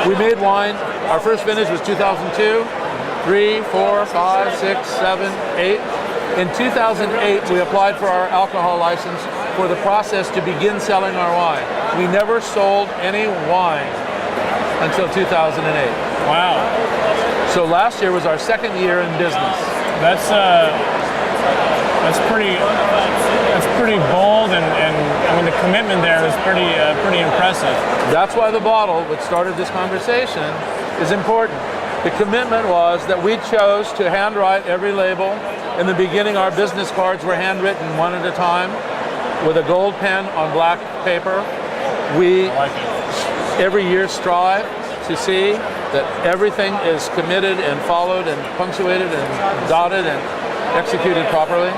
We made wine. Our first vintage was 2002, 3, 4, 5, 6, 7, 8. In 2008, we applied for our alcohol license for the process to begin selling our wine. We never sold any wine until 2008. Wow. So last year was our second year in business. That's pretty bold, and I mean the commitment there is pretty impressive. That's why the bottle, which started this conversation, is important. The commitment was that we chose to handwrite every label. In the beginning, our business cards were handwritten one at a time with a gold pen on black paper. We every year strive to see that everything is committed and followed and punctuated and dotted and executed properly.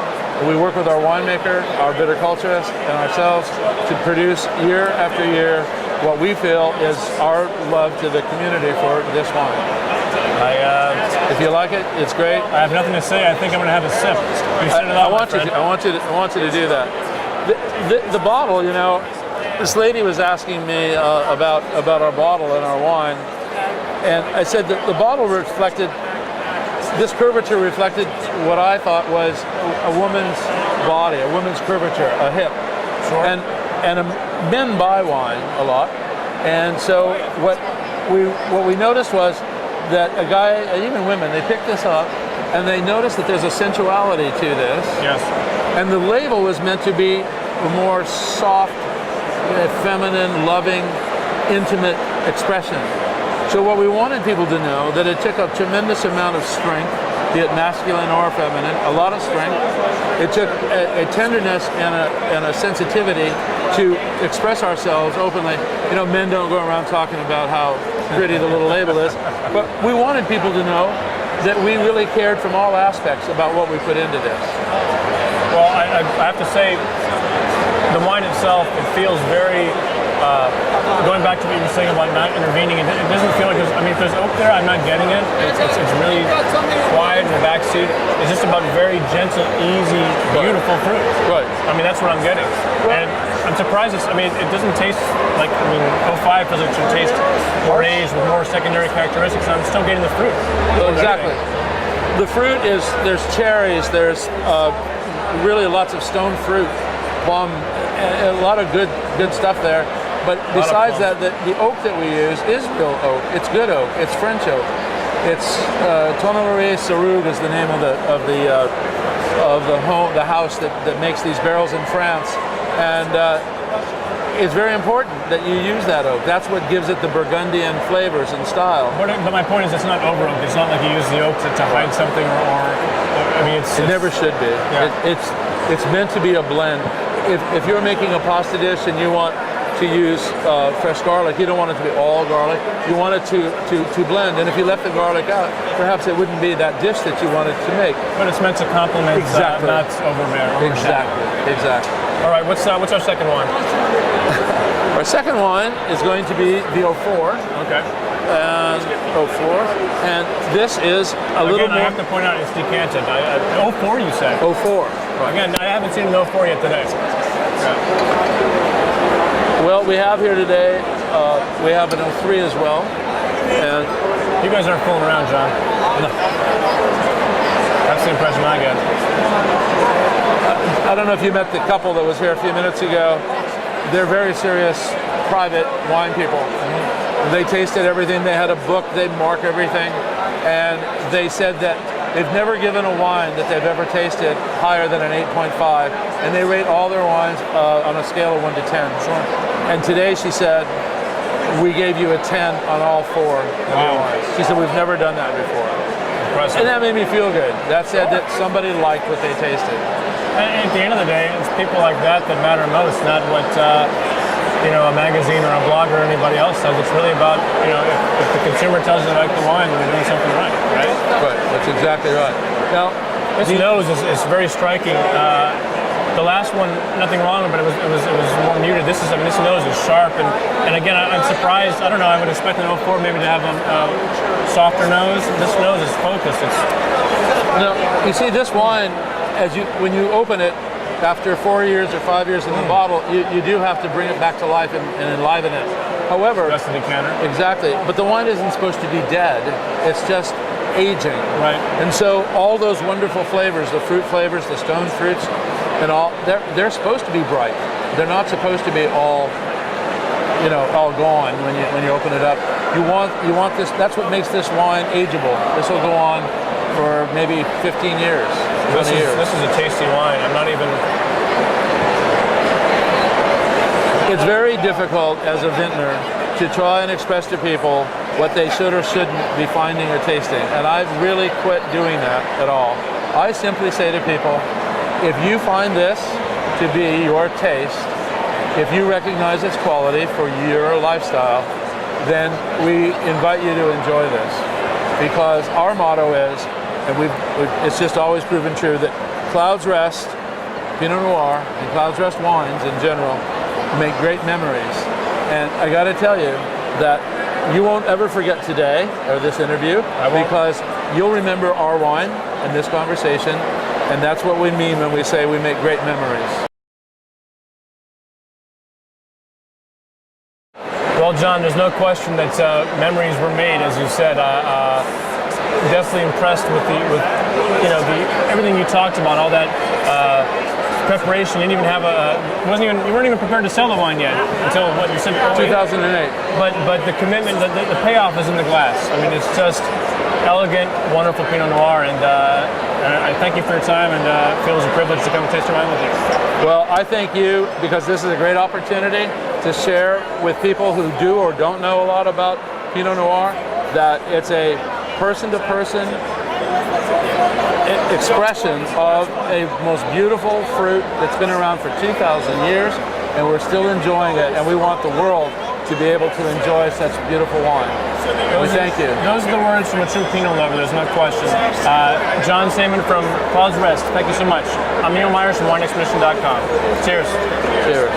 We work with our winemaker, our viticulturist, and ourselves to produce year after year what we feel is our love to the community for this wine. If you like it, it's great. I have nothing to say. I think I'm going to have a sip. I want you to do that. The bottle, you know, this lady was asking me about our bottle and our wine, and I said that the bottle reflected, this curvature reflected what I thought was a woman's body, a woman's curvature, a hip. Sure. And men buy wine a lot, and so what we noticed was that a guy, even women, they pick this up and they notice that there's a sensuality to this. Yes. And the label was meant to be a more soft, feminine, loving, intimate expression. So what we wanted people to know, that it took a tremendous amount of strength, be it masculine or feminine, a lot of strength. It took a tenderness and a sensitivity to express ourselves openly. You know, men don't go around talking about how pretty the little label is, but we wanted people to know that we really cared from all aspects about what we put into this. Well, I have to say, the wine itself, it feels very, going back to what you were saying about not intervening, it doesn't feel like there's, I mean, if there's oak there, I'm not getting it. It's really quiet in the back seat. It's just about very gentle, easy, beautiful fruit. Right. I mean, that's what I'm getting. And I'm surprised it doesn't taste like, 05 feels like it should taste raised with more secondary characteristics, and I'm still getting the fruit. Exactly. The fruit is, there's cherries, there's really lots of stone fruit, plum, a lot of good stuff there. But besides that, the oak that we use is real oak. It's good oak. It's French oak. It's Tubemogul is the name of the house that makes these barrels in France, and it's very important that you use that oak. That's what gives it the Burgundian flavors and style. But my point is, it's not over oak. It's not like you use the oak to hide something, or I mean, it never should be. Yeah. It's meant to be a blend. If you're making a pasta dish and you want to use fresh garlic, you don't want it to be all garlic. You want it to blend. And if you left the garlic out, perhaps it wouldn't be that dish that you wanted to make. But it's meant to complement, not overbear. Exactly. All right, what's our second wine? Our second wine is going to be the 04. Okay. And 04. And this is a little more. I have to point out it's decanted. 04, you said? 04. Right. Again, I haven't seen an 04 yet today. Yeah. Well, we have here today, we have an 03 as well. And you guys aren't fooling around, John. No. That's the impression I get. I don't know if you met the couple that was here a few minutes ago. They're very serious, private wine people. Mm-hmm. They tasted everything. They had a book. They mark everything. And they said that they've never given a wine that they've ever tasted higher than an 8.5. And they rate all their wines on a scale of 1 to 10. Sure. And today she said, we gave you a 10 on all 4 of your wines. She said, we've never done that before. Impressive. And that made me feel good. That said that somebody liked what they tasted. And at the end of the day, it's people like that matter most, not what a magazine or a blog or anybody else says. It's really about, if the consumer tells you they like the wine, then they're doing something right, right? Right, that's exactly right. Now, this nose is very striking. The last one, nothing wrong with it, but it was more muted. This nose is sharp, and again, I'm surprised. I don't know. I would expect an 04 maybe to have a softer nose. This nose is focused. Now, you see, this wine, when you open it after 4 years or 5 years in the bottle, you do have to bring it back to life and enliven it. However, Rest of the decanter. exactly, but the wine isn't supposed to be dead. It's just aging. Right. And so all those wonderful flavors, the fruit flavors, the stone fruits, and all, they're supposed to be bright. They're not supposed to be all, all gone when you open it up. You want this. That's what makes this wine ageable. This will go on for maybe 15 years, 20 years. This is a tasty wine. I'm not even. It's very difficult as a vintner to try and express to people what they should or shouldn't be finding or tasting. And I've really quit doing that at all. I simply say to people, if you find this to be your taste, if you recognize its quality for your lifestyle, then we invite you to enjoy this. Because our motto is, and it's just always proven true, that Clouds Rest Pinot Noir and Clouds Rest wines in general make great memories. And I got to tell you that you won't ever forget today or this interview, because you'll remember our wine and this conversation, and that's what we mean when we say we make great memories. Well, John, there's no question that memories were made, as you said. Definitely impressed with everything you talked about, all that preparation. You didn't even have you weren't even prepared to sell the wine yet until what you said. 2008. But the commitment, the payoff is in the glass. I mean, it's just elegant, wonderful Pinot Noir, and I thank you for your time, and it feels a privilege to come and taste your wine with you. Well, I thank you, because this is a great opportunity to share with people who do or don't know a lot about Pinot Noir, that it's a person-to-person expression of a most beautiful fruit that's been around for 2,000 years, and we're still enjoying it, and we want the world to be able to enjoy such beautiful wine. We thank you. Those are the words from a true Pinot lover, there's no question. John Saman from Clouds Rest, thank you so much. I'm Neil Myers from WineExpedition.com. Cheers. Cheers.